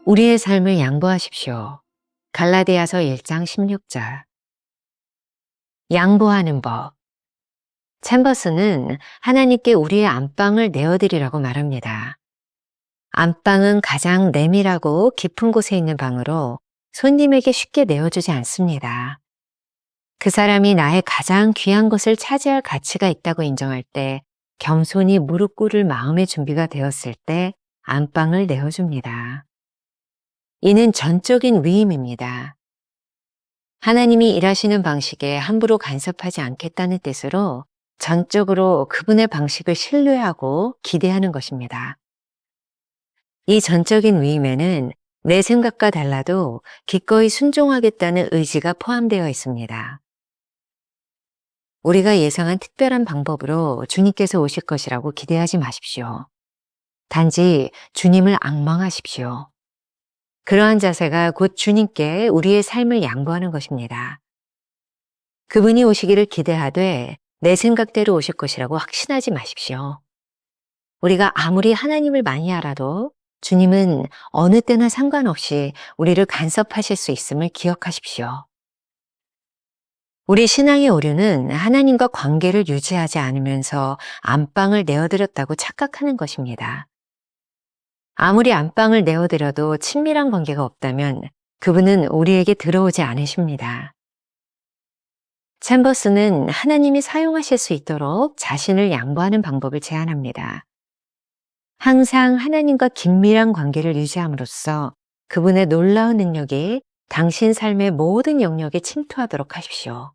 우리의 삶을 양보하십시오. 갈라디아서 1장 16절. 양보하는 법. 챔버스는 하나님께 우리의 안방을 내어드리라고 말합니다. 안방은 가장 내밀하고 깊은 곳에 있는 방으로 손님에게 쉽게 내어주지 않습니다. 그 사람이 나의 가장 귀한 것을 차지할 가치가 있다고 인정할 때, 겸손히 무릎 꿇을 마음의 준비가 되었을 때 안방을 내어줍니다. 이는 전적인 위임입니다. 하나님이 일하시는 방식에 함부로 간섭하지 않겠다는 뜻으로 전적으로 그분의 방식을 신뢰하고 기대하는 것입니다. 이 전적인 위임에는 내 생각과 달라도 기꺼이 순종하겠다는 의지가 포함되어 있습니다. 우리가 예상한 특별한 방법으로 주님께서 오실 것이라고 기대하지 마십시오. 단지 주님을 앙망하십시오. 그러한 자세가 곧 주님께 우리의 삶을 양보하는 것입니다. 그분이 오시기를 기대하되 내 생각대로 오실 것이라고 확신하지 마십시오. 우리가 아무리 하나님을 많이 알아도 주님은 어느 때나 상관없이 우리를 간섭하실 수 있음을 기억하십시오. 우리 신앙의 오류는 하나님과 관계를 유지하지 않으면서 안방을 내어드렸다고 착각하는 것입니다. 아무리 안방을 내어드려도 친밀한 관계가 없다면 그분은 우리에게 들어오지 않으십니다. 챔버스는 하나님이 사용하실 수 있도록 자신을 양보하는 방법을 제안합니다. 항상 하나님과 긴밀한 관계를 유지함으로써 그분의 놀라운 능력이 당신 삶의 모든 영역에 침투하도록 하십시오.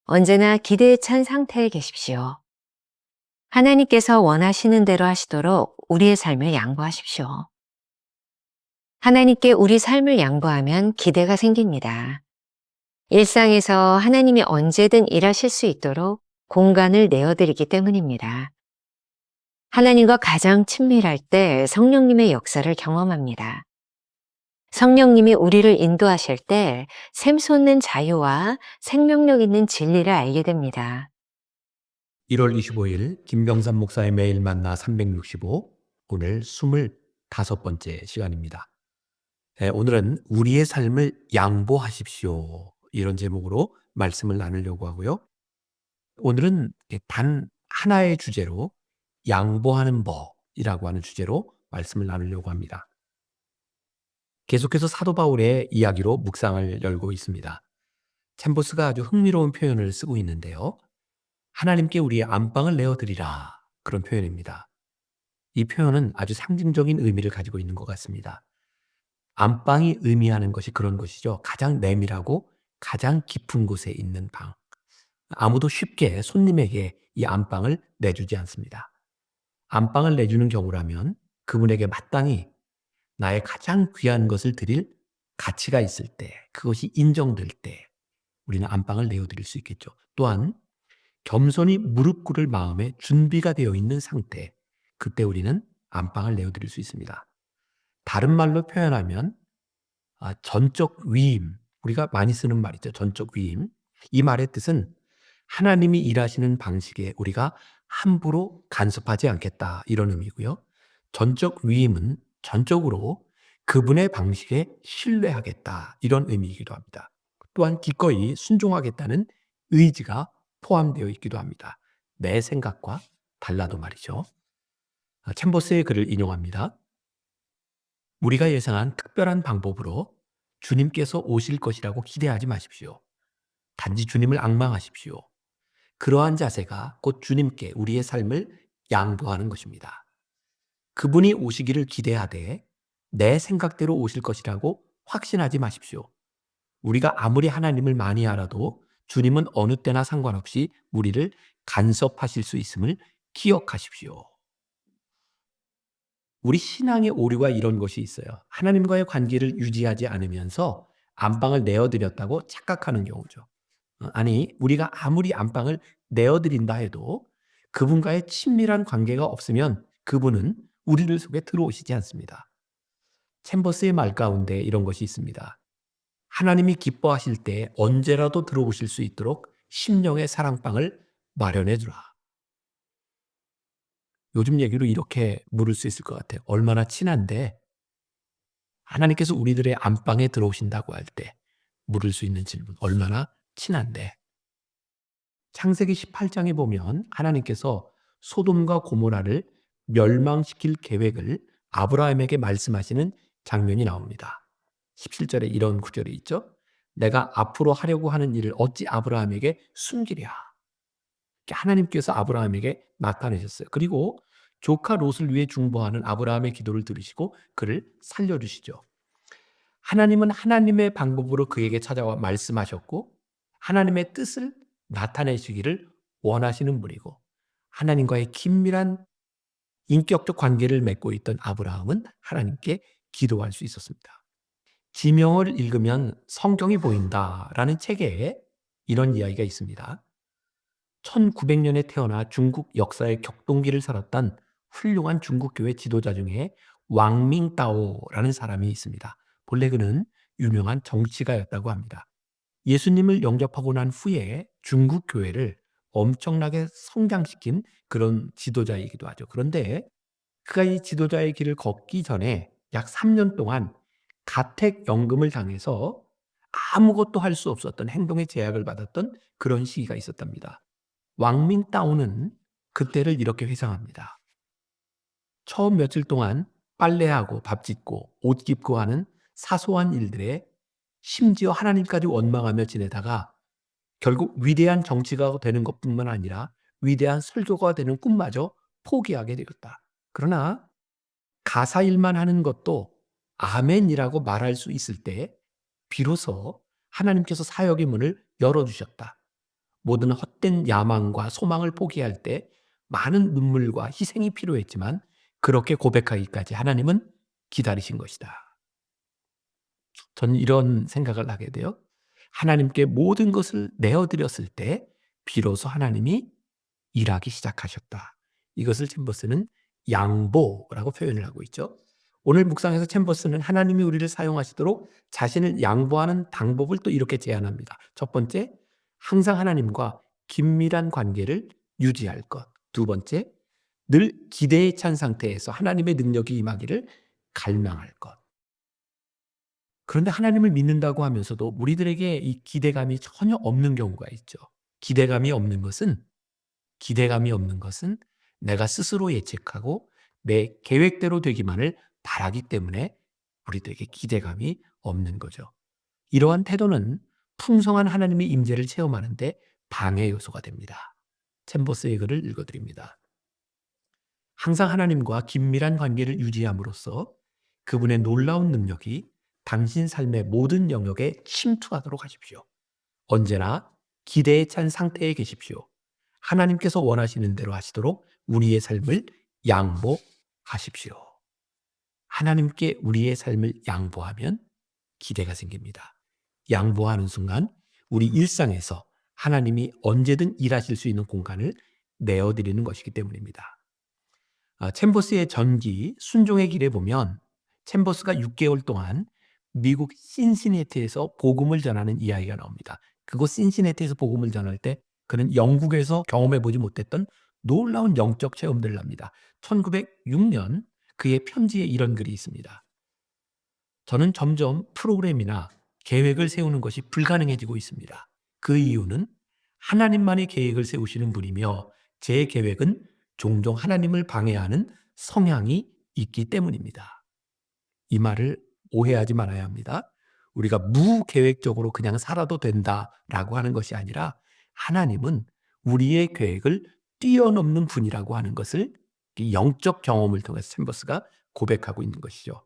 언제나 기대에 찬 상태에 계십시오. 하나님께서 원하시는 대로 하시도록 우리의 삶을 양보하십시오. 하나님께 우리 삶을 양보하면 기대가 생깁니다. 일상에서 하나님이 언제든 일하실 수 있도록 공간을 내어드리기 때문입니다. 하나님과 가장 친밀할 때 성령님의 역사를 경험합니다. 성령님이 우리를 인도하실 때 샘솟는 자유와 생명력 있는 진리를 알게 됩니다. 1월 25일 김병삼 목사의 매일 만나 365, 오늘 25번째 시간입니다. 오늘은 우리의 삶을 양보하십시오, 이런 제목으로 말씀을 나누려고 하고요. 오늘은 단 하나의 주제로 양보하는 법이라고 하는 주제로 말씀을 나누려고 합니다. 계속해서 사도 바울의 이야기로 묵상을 열고 있습니다. 챔버스가 아주 흥미로운 표현을 쓰고 있는데요. 하나님께 우리의 안방을 내어드리라, 그런 표현입니다. 이 표현은 아주 상징적인 의미를 가지고 있는 것 같습니다. 안방이 의미하는 것이 그런 것이죠. 가장 내밀하고 가장 깊은 곳에 있는 방. 아무도 쉽게 손님에게 이 안방을 내주지 않습니다. 안방을 내주는 경우라면 그분에게 마땅히 나의 가장 귀한 것을 드릴 가치가 있을 때, 그것이 인정될 때 우리는 안방을 내어드릴 수 있겠죠. 또한 겸손히 무릎 꿇을 마음에 준비가 되어 있는 상태, 그때 우리는 안방을 내어드릴 수 있습니다. 다른 말로 표현하면 전적 위임, 우리가 많이 쓰는 말이죠. 전적 위임. 이 말의 뜻은 하나님이 일하시는 방식에 우리가 함부로 간섭하지 않겠다, 이런 의미고요. 전적 위임은 전적으로 그분의 방식에 신뢰하겠다, 이런 의미이기도 합니다. 또한 기꺼이 순종하겠다는 의지가 포함되어 있기도 합니다. 내 생각과 달라도 말이죠. 챔버스의 글을 인용합니다. 우리가 예상한 특별한 방법으로 주님께서 오실 것이라고 기대하지 마십시오. 단지 주님을 앙망하십시오. 그러한 자세가 곧 주님께 우리의 삶을 양보하는 것입니다. 그분이 오시기를 기대하되 내 생각대로 오실 것이라고 확신하지 마십시오. 우리가 아무리 하나님을 많이 알아도 주님은 어느 때나 상관없이 우리를 간섭하실 수 있음을 기억하십시오. 우리 신앙의 오류가 이런 것이 있어요. 하나님과의 관계를 유지하지 않으면서 안방을 내어드렸다고 착각하는 경우죠. 아니, 우리가 아무리 안방을 내어드린다 해도 그분과의 친밀한 관계가 없으면 그분은 우리를 속에 들어오시지 않습니다. 챔버스의 말 가운데 이런 것이 있습니다. 하나님이 기뻐하실 때 언제라도 들어오실 수 있도록 심령의 사랑방을 마련해 주라. 요즘 얘기로 이렇게 물을 수 있을 것 같아요. 얼마나 친한데 하나님께서 우리들의 안방에 들어오신다고 할 때 물을 수 있는 질문, 얼마나 친한데? 창세기 18장에 보면 하나님께서 소돔과 고모라를 멸망시킬 계획을 아브라함에게 말씀하시는 장면이 나옵니다. 17절에 이런 구절이 있죠. 내가 앞으로 하려고 하는 일을 어찌 아브라함에게 숨기랴. 하나님께서 아브라함에게 나타내셨어요. 그리고 조카 롯을 위해 중보하는 아브라함의 기도를 들으시고 그를 살려주시죠. 하나님은 하나님의 방법으로 그에게 찾아와 말씀하셨고 하나님의 뜻을 나타내시기를 원하시는 분이고 하나님과의 긴밀한 인격적 관계를 맺고 있던 아브라함은 하나님께 기도할 수 있었습니다. 지명을 읽으면 성경이 보인다라는 책에 이런 이야기가 있습니다. 1900년에 태어나 중국 역사의 격동기를 살았던 훌륭한 중국 교회 지도자 중에 왕밍따오라는 사람이 있습니다. 본래 그는 유명한 정치가였다고 합니다. 예수님을 영접하고 난 후에 중국 교회를 엄청나게 성장시킨 그런 지도자이기도 하죠. 그런데 그가 이 지도자의 길을 걷기 전에 약 3년 동안 가택연금을 당해서 아무것도 할 수 없었던 행동의 제약을 받았던 그런 시기가 있었답니다. 왕밍따오는 그때를 이렇게 회상합니다. 처음 며칠 동안 빨래하고 밥 짓고 옷 입고 하는 사소한 일들에 심지어 하나님까지 원망하며 지내다가 결국 위대한 정치가가 되는 것뿐만 아니라 위대한 설교가가 되는 꿈마저 포기하게 되었다. 그러나 가사일만 하는 것도 아멘이라고 말할 수 있을 때 비로소 하나님께서 사역의 문을 열어주셨다. 모든 헛된 야망과 소망을 포기할 때 많은 눈물과 희생이 필요했지만 그렇게 고백하기까지 하나님은 기다리신 것이다. 저는 이런 생각을 하게 돼요. 하나님께 모든 것을 내어드렸을 때 비로소 하나님이 일하기 시작하셨다. 이것을 챔버스는 양보라고 표현을 하고 있죠. 오늘 묵상에서 챔버스는 하나님이 우리를 사용하시도록 자신을 양보하는 방법을 또 이렇게 제안합니다. 첫 번째, 항상 하나님과 긴밀한 관계를 유지할 것. 두 번째, 늘 기대에 찬 상태에서 하나님의 능력이 임하기를 갈망할 것. 그런데 하나님을 믿는다고 하면서도 우리들에게 이 기대감이 전혀 없는 경우가 있죠. 기대감이 없는 것은 내가 스스로 예측하고 내 계획대로 되기만을 바라기 때문에 우리들에게 기대감이 없는 거죠. 이러한 태도는 풍성한 하나님의 임재를 체험하는데 방해 요소가 됩니다. 챔버스의 글을 읽어드립니다. 항상 하나님과 긴밀한 관계를 유지함으로써 그분의 놀라운 능력이 당신 삶의 모든 영역에 침투하도록 하십시오. 언제나 기대에 찬 상태에 계십시오. 하나님께서 원하시는 대로 하시도록 우리의 삶을 양보하십시오. 하나님께 우리의 삶을 양보하면 기대가 생깁니다. 양보하는 순간 우리 일상에서 하나님이 언제든 일하실 수 있는 공간을 내어드리는 것이기 때문입니다. 챔버스의 전기 순종의 길에 보면 챔버스가 6개월 동안 미국 신시내티에서 복음을 전하는 이야기가 나옵니다. 그곳 신시내티에서 복음을 전할 때 그는 영국에서 경험해 보지 못했던 놀라운 영적 체험들을 합니다. 1906년 그의 편지에 이런 글이 있습니다. 저는 점점 프로그램이나 계획을 세우는 것이 불가능해지고 있습니다. 그 이유는 하나님만이 계획을 세우시는 분이며 제 계획은 종종 하나님을 방해하는 성향이 있기 때문입니다. 이 말을 오해하지 말아야 합니다. 우리가 무계획적으로 그냥 살아도 된다라고 하는 것이 아니라 하나님은 우리의 계획을 뛰어넘는 분이라고 하는 것을 영적 경험을 통해서 챔버스가 고백하고 있는 것이죠.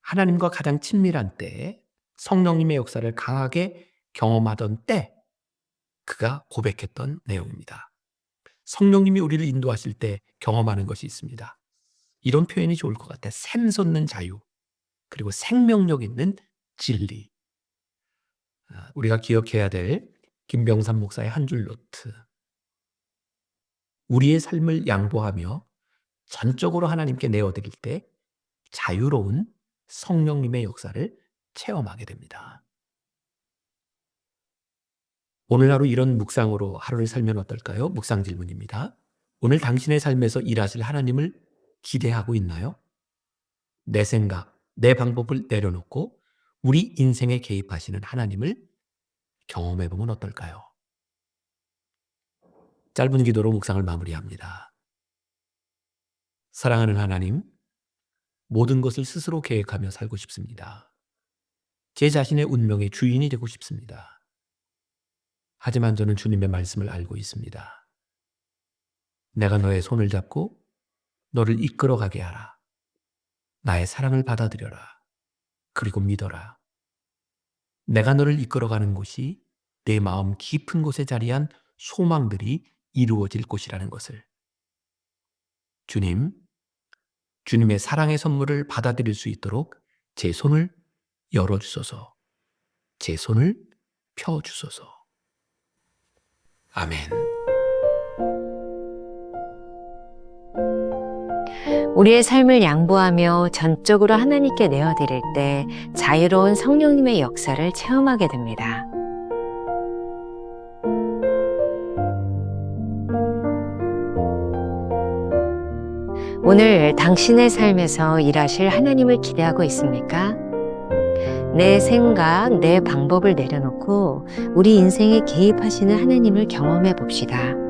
하나님과 가장 친밀한 때, 성령님의 역사를 강하게 경험하던 때 그가 고백했던 내용입니다. 성령님이 우리를 인도하실 때 경험하는 것이 있습니다. 이런 표현이 좋을 것 같아요. 샘솟는 자유, 그리고 생명력 있는 진리. 우리가 기억해야 될 김병삼 목사의 한 줄 노트. 우리의 삶을 양보하며 전적으로 하나님께 내어드릴 때 자유로운 성령님의 역사를 체험하게 됩니다. 오늘 하루 이런 묵상으로 하루를 살면 어떨까요? 묵상 질문입니다. 오늘 당신의 삶에서 일하실 하나님을 기대하고 있나요? 내 생각, 내 방법을 내려놓고 우리 인생에 개입하시는 하나님을 경험해 보면 어떨까요? 짧은 기도로 묵상을 마무리합니다. 사랑하는 하나님, 모든 것을 스스로 계획하며 살고 싶습니다. 제 자신의 운명의 주인이 되고 싶습니다. 하지만 저는 주님의 말씀을 알고 있습니다. 내가 너의 손을 잡고 너를 이끌어가게 하라. 나의 사랑을 받아들여라. 그리고 믿어라. 내가 너를 이끌어가는 곳이 내 마음 깊은 곳에 자리한 소망들이 이루어질 곳이라는 것을. 주님, 주님의 사랑의 선물을 받아들일 수 있도록 제 손을 열어주소서. 제 손을 펴주소서. 아멘. 우리의 삶을 양보하며 전적으로 하나님께 내어드릴 때 자유로운 성령님의 역사를 체험하게 됩니다. 오늘 당신의 삶에서 일하실 하나님을 기대하고 있습니까? 내 생각, 내 방법을 내려놓고 우리 인생에 개입하시는 하나님을 경험해 봅시다.